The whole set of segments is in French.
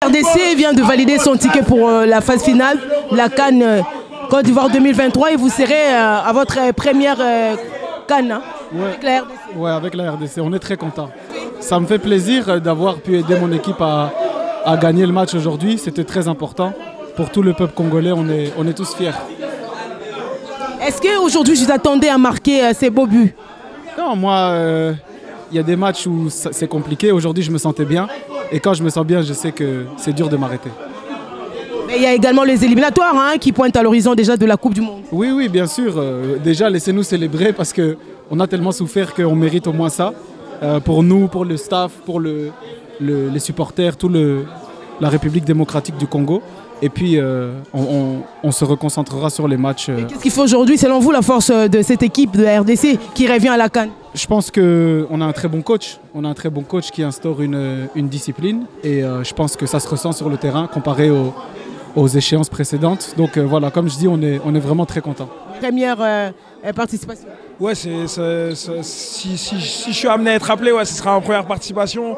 RDC vient de valider son ticket pour la phase finale, la CAN Côte d'Ivoire 2023 et vous serez à votre première CAN hein, avec la RDC. Oui, avec la RDC, on est très contents. Ça me fait plaisir d'avoir pu aider mon équipe à gagner le match aujourd'hui, c'était très important. Pour tout le peuple congolais, on est tous fiers. Est-ce qu'aujourd'hui, je vous attendais à marquer ces beaux buts? Non, moi, il y a des matchs où c'est compliqué. Aujourd'hui, je me sentais bien. Et quand je me sens bien, je sais que c'est dur de m'arrêter. Mais il y a également les éliminatoires hein, qui pointent à l'horizon déjà de la Coupe du Monde. Oui, oui, bien sûr. Déjà, laissez-nous célébrer parce qu'on a tellement souffert qu'on mérite au moins ça. Pour nous, pour le staff, pour les supporters, la République démocratique du Congo. Et puis, on se reconcentrera sur les matchs. Qu'est-ce qu'il faut aujourd'hui, selon vous, la force de cette équipe de la RDC qui revient à la CAN? Je pense qu'on a un très bon coach. On a un très bon coach qui instaure une discipline. Et je pense que ça se ressent sur le terrain comparé aux échéances précédentes. Donc voilà, comme je dis, on est vraiment très contents. Première participation. Ouais, si je suis amené à être appelé, ouais, ce sera ma première participation.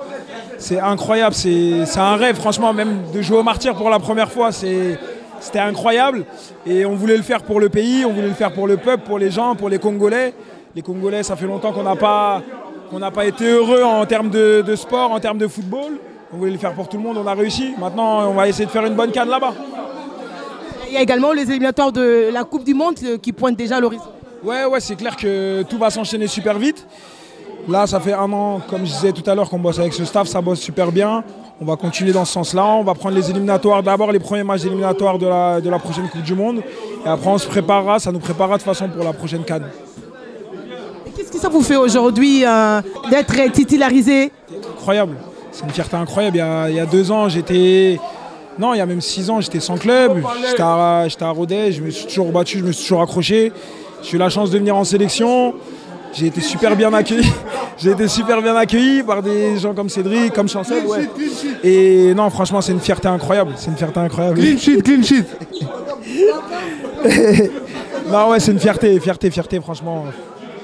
C'est incroyable, c'est un rêve, franchement, même de jouer au Martyr pour la première fois, c'était incroyable. Et on voulait le faire pour le pays, on voulait le faire pour le peuple, pour les gens, pour les Congolais. Les Congolais, ça fait longtemps qu'on n'a pas été heureux en termes de sport, en termes de football. On voulait le faire pour tout le monde, on a réussi. Maintenant, on va essayer de faire une bonne CAN là-bas. Il y a également les éliminatoires de la Coupe du Monde qui pointent déjà à l'horizon. Ouais, c'est clair que tout va s'enchaîner super vite. Là, ça fait 1 an, comme je disais tout à l'heure, qu'on bosse avec ce staff, ça bosse super bien. On va continuer dans ce sens-là. On va prendre les éliminatoires, d'abord les premiers matchs éliminatoires de la prochaine Coupe du Monde. Et après, on se préparera, ça nous préparera de toute façon pour la prochaine CAN. Qu'est-ce que ça vous fait aujourd'hui d'être titularisé? Incroyable, c'est une fierté incroyable. Il y a 2 ans, non, il y a même 6 ans, j'étais sans club. J'étais à Rodez, je me suis toujours battu, je me suis toujours accroché. J'ai eu la chance de venir en sélection. J'ai été super bien accueilli. J'ai été super bien accueilli par des gens comme Cédric, comme Chancel. Ouais. Et non, franchement, c'est une fierté incroyable. C'est une fierté incroyable. Clean sheet. Non, ouais, c'est une fierté, franchement.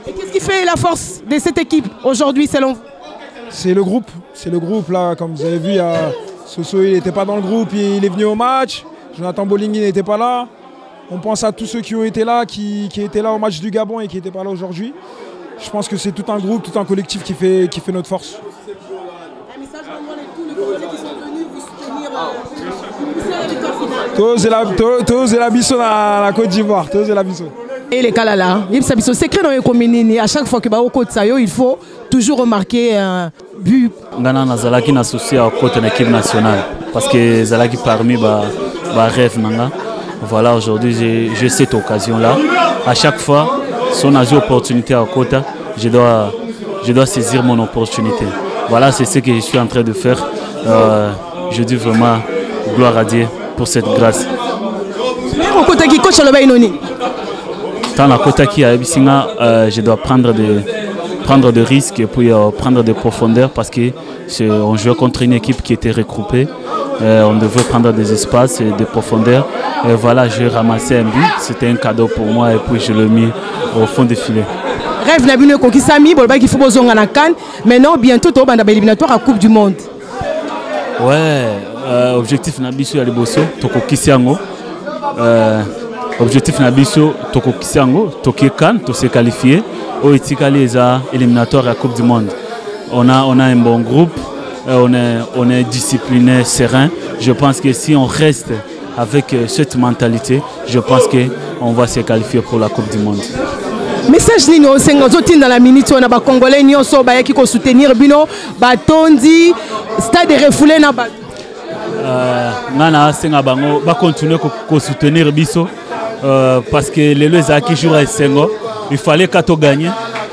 Et qu'est-ce qui fait la force de cette équipe aujourd'hui, selon vous? C'est le groupe. C'est le groupe, là. Comme vous avez vu, Soso, il n'était pas dans le groupe. Il est venu au match. Jonathan Bolingui n'était pas là. On pense à tous ceux qui ont été là, qui étaient là au match du Gabon et qui n'étaient pas là aujourd'hui. Je pense que c'est tout un groupe, tout un collectif qui fait notre force. Un message à tous les Congolais qui sont venus vous soutenir la victoire finale. Tous la biso dans la Côte d'Ivoire. Tous la biso. Et les Kalala, c'est secret dans les communes. À chaque fois que il faut toujours remarquer un but. Ngana nazalaki n'associé à côté de l'équipe nationale parce que zalaki parmi rêve nanga. Voilà, aujourd'hui j'ai cette occasion-là. À chaque fois, si on a une opportunité à côté, je dois saisir mon opportunité. Voilà, c'est ce que je suis en train de faire. Je dis vraiment gloire à Dieu pour cette grâce. Dans la côté qui a je dois prendre des risques et puis prendre des profondeurs parce qu'on jouait contre une équipe qui était regroupée. On devait prendre des espaces et des profondeurs. Et voilà, j'ai ramassé un but. C'était un cadeau pour moi et puis je l'ai mis au fond du filet. Rêve n'a pas eu Sami, il faut besoin de la CAN. Maintenant, bientôt, tu vas éliminatoire à la Coupe du Monde. Ouais, objectif Nabiso Yaliboso, Toko Kisiango. Objectif Nabiso, Toko Kisiango, Toko CAN, tu s'es qualifié. Au Itikali, éliminatoire à la Coupe du Monde. On a un bon groupe. On est discipliné, serein. Je pense que si on reste avec cette mentalité, je pense qu'on va se qualifier pour la Coupe du Monde. Message Nino, c'est dans la minute on a des Congolais qui soutenir Bino, Batondi, stade refoulé na ba. Nana senga bango ba continuer à soutenir Biso parce que les lois qui jouent à Sengo, il fallait qu'à gagner,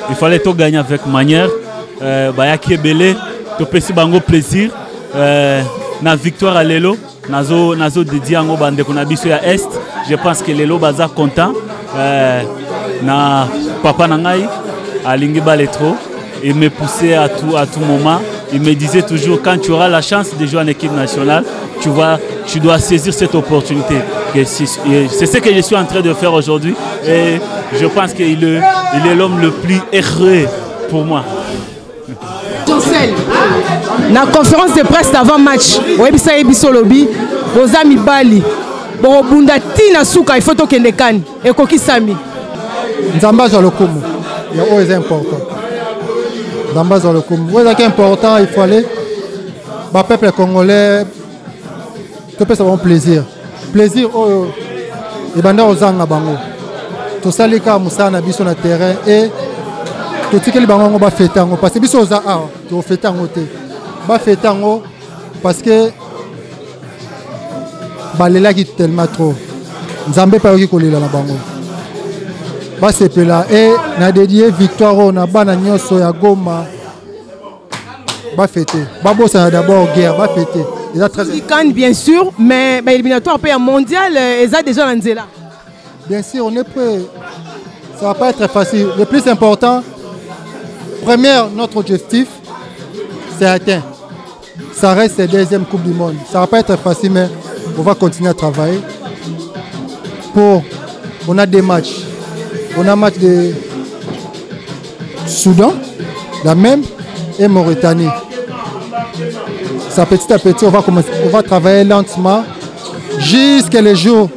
il fallait tout gagner avec manière. Ba qui est belé. Topesi bango plaisir na victoire à Lelo nazo dédié ango bande ko na biso ya est. Je pense que Lelo baza content na papa nangai alingi baletro il me poussait à tout moment. Il me disait toujours quand tu auras la chance de jouer en équipe nationale, tu dois saisir cette opportunité. C'est ce que je suis en train de faire aujourd'hui et je pense qu'il est l'homme le plus heureux pour moi. Marcel, na conférence de presse avant match, oyebisa yebiso lobi, boza mibali, bobunda tina suka il faut tokende kan ekokisami. Nzamba za lokumu, ya o est important. Nzamba za lokumu, ouais c'est important, il faut aller. Bah peuple congolais, que peut avoir plaisir. Plaisir oh et banda ozanga bango. To salika musana biso na terrain et to tikeli bango ba fetango parce que biso oza a to fetango te. Ba fetango parce que balela ki tellement trop. Nzambe pa yoki kolela na bango. Ba sepela et na dédié victoire na bana nyoso ya Goma. Ba fêter. Ba bossa d'abord guerre, ba fêter. Il a très bien sûr, mais éliminatoire pays mondial, ils ont déjà lancé là. Bien sûr, on est prêt. Ça va pas être facile. Le plus important, première, notre objectif, c'est atteint. Ça reste la deuxième Coupe du Monde. Ça va pas être facile, mais on va continuer à travailler. On a des matchs. On a un match de Soudan, la même, et Mauritanie. Ça petit à petit, on va travailler lentement jusqu'à les jours